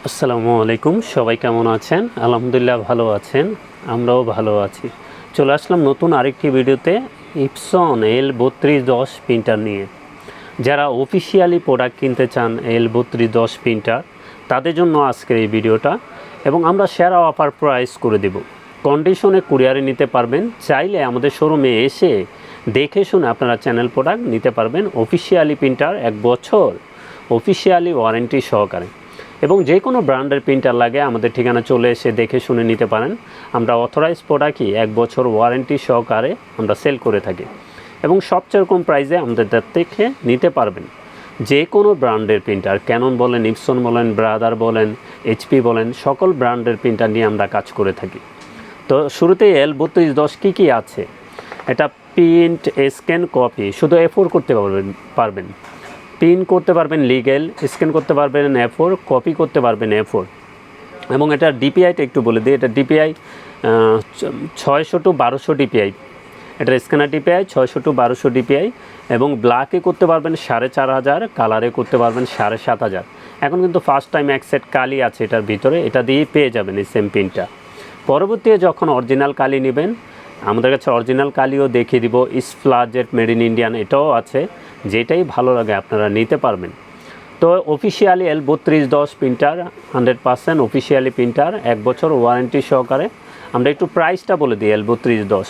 আসসালামু আলাইকুম। সবাই কেমন আছেন? আলহামদুলিল্লাহ ভালো আছেন, আমরাও ভালো আছি। চলে আসলাম নতুন আরেকটি ভিডিওতে ইপসন L3210 প্রিন্টার নিয়ে। যারা অফিসিয়ালি প্রোডাক্ট কিনতে চান L3210 প্রিন্টার, তাদের জন্য আজকের এই ভিডিওটা। এবং আমরা সেরা অফার প্রাইস করে দেব। কন্ডিশনে কুরিয়ারে নিতে পারবেন, চাইলে আমাদের শোরুমে এসে দেখে শুনে আপনারা চ্যানেল প্রোডাক্ট নিতে পারবেন। অফিসিয়ালি প্রিন্টার 1 বছর অফিসিয়ালি ওয়ারেন্টি সহকারে। এবং যে কোনো ব্র্যান্ডের প্রিন্টার লাগে আমাদের ঠিকানা চলে এসে দেখে শুনে নিতে পারেন। আমরা অথরাইজ প্রোডাক্টই 1 বছর ওয়ারেন্টি সহকারে আমরা সেল করে থাকি এবং সবচেয়ে কম প্রাইসে আমাদের থেকে নিতে পারবেন। যে কোনো ব্র্যান্ডের প্রিন্টার, ক্যানন বলেন, ইপসন বলেন, ব্রাদার বলেন, এইচপি বলেন, সকল ব্র্যান্ডের প্রিন্টার নিয়ে আমরা কাজ করে থাকি। তো শুরুতেই L3210 কী আছে, এটা প্রিন্ট, স্ক্যান, কপি, শুধু A4 করতে পারবেন। প্রিন্ট করতে পারবেন লিগেল, স্ক্যান করতে পারবেন A4, কপি করতে পারবেন A4। এবং এটা ডিপিআইটা একটু বলে দিই, এটা ডিপিআই 600-1200 ডিপিআই। এটা স্ক্যানার ডিপিআই 600-1200 ডিপিআই। এবং ব্ল্যাকে করতে পারবেন 4500, কালারে করতে পারবেন 7500। এখন কিন্তু ফার্স্ট টাইম এক সেট কালি আছে এটার ভিতরে, এটা দিয়েই পেয়ে যাবেন এই সেম প্রিন্টটা। পরবর্তীতে যখন অরিজিনাল কালি নেবেন, আমাদের কাছে অরিজিনাল কালিও দেখিয়ে দিব, স্প্লাজেট মেড ইন ইন্ডিয়ান এটাও আছে, যেটাই ভালো লাগে আপনারা নিতে পারবেন। তো officially L3210 printer 100% officially printer, 1 বছর ওয়ারেন্টি সহকারে। আমরা একটু প্রাইসটা বলে দিই। L3210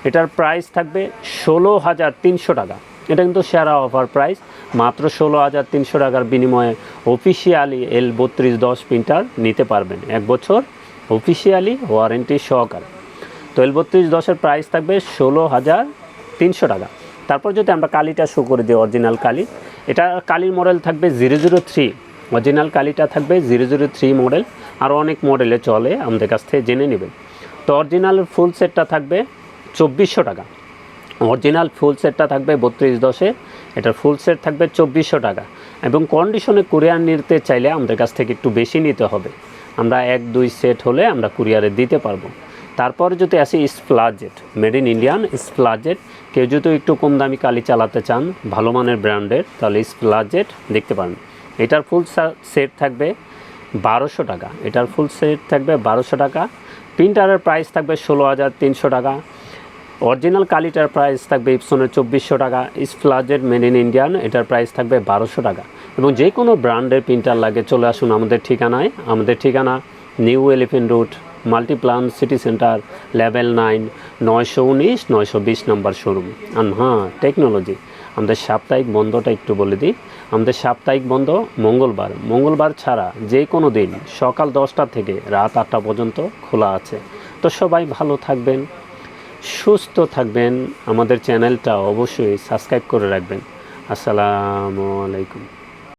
এটার প্রাইস থাকবে 16,300 টাকা। এটা কিন্তু সেরা অফার প্রাইস, মাত্র 16,300 টাকার বিনিময়ে অফিসিয়ালি L3210 প্রিন্টার নিতে পারবেন, 1 বছর অফিসিয়ালি ওয়ারেন্টি সহকারে। তো L3210 প্রাইস থাকবে 16,300 টাকা। তারপর যদি আমরা কালিটা শো করে দিই, অরিজিনাল কালি, এটা কালির মডেল থাকবে 003। অরিজিনাল কালিটা থাকবে 003 মডেল, আরও অনেক মডেলে চলে, আমাদের কাছ থেকে জেনে নেবেন। তো অরিজিনাল ফুল সেটটা থাকবে 2400 টাকা। অরিজিনাল ফুল সেটটা থাকবে 3210-এর, এটার ফুল সেট থাকবে 2400 টাকা। এবং কন্ডিশনে কুরিয়ার নিতে চাইলে আমাদের কাছ থেকে একটু বেশি নিতে হবে। আমরা 1-2 সেট হলে আমরা কুরিয়ারে দিতে পারবো। তারপরে যদি আসি স্প্লাজেট মেড ইন ইন্ডিয়ান, স্প্লাজেট, কেউ যদি একটু কম দামি কালি চালাতে চান ভালো মানের ব্র্যান্ডের, তাহলে স্প্লাজেট দেখতে পারেন। এটার ফুল সেট থাকবে 1200 টাকা। এটার ফুল সেট থাকবে 1200 টাকা। প্রিন্টারের প্রাইস থাকবে 16,300 টাকা। অরিজিনাল কালিটার প্রাইস থাকবে ইপসনের 2400 টাকা। স্প্লাজেট মেড ইন ইন্ডিয়ান, এটার প্রাইস থাকবে 1200 টাকা। এবং যে কোনো ব্র্যান্ডের প্রিন্টার লাগে চলে আসুন আমাদের ঠিকানায়। আমাদের ঠিকানা new elephant road, Multiplan city centre, level 9, 919-920 নম্বর শোরুম। আর হ্যাঁ, টেকনোলজি। আমাদের সাপ্তাহিক বন্ধটা একটু বলে দিই। আমাদের সাপ্তাহিক বন্ধ মঙ্গলবার ছাড়া যে কোনো দিন সকাল 10টা থেকে রাত 8টা পর্যন্ত খোলা আছে। তো সবাই ভালো থাকবেন, সুস্থ থাকবেন। আমাদের চ্যানেলটা অবশ্যই সাবস্ক্রাইব করে রাখবেন। আসসালামু আলাইকুম।